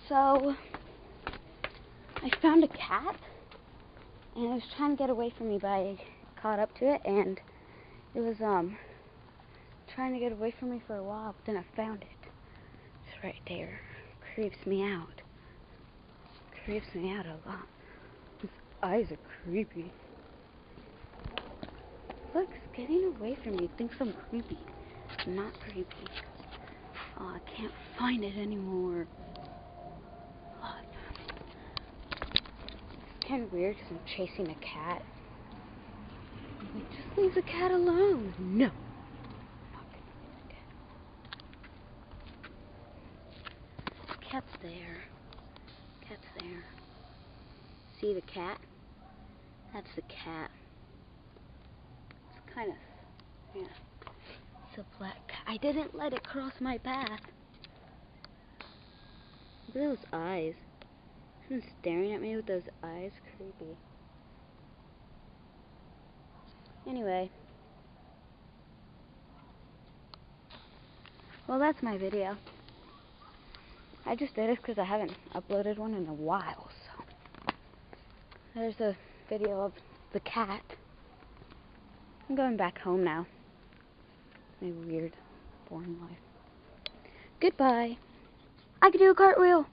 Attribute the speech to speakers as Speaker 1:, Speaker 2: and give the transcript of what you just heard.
Speaker 1: So, I found a cat, and it was trying to get away from me, but I caught up to it, and it was, trying to get away from me for a while, but then I found it. It's right there. Creeps me out. Creeps me out a lot. His eyes are creepy. Look, it's getting away from me. It thinks I'm creepy. I'm not creepy. Oh, I can't find it anymore. Oh, it's kind of weird because I'm chasing a cat. Like, just leave the cat alone. No. I'm not going to leave the cat. Cat's there. Cat's there. See the cat? That's the cat. It's kind of, yeah. It's a black cat. I didn't let it cross my path. Look at those eyes. It's been staring at me with those eyes. Creepy. Anyway. Well, that's my video. I just did it because I haven't uploaded one in a while, so. There's a video of the cat. I'm going back home now. My weird, boring life. Goodbye. I could do a cartwheel.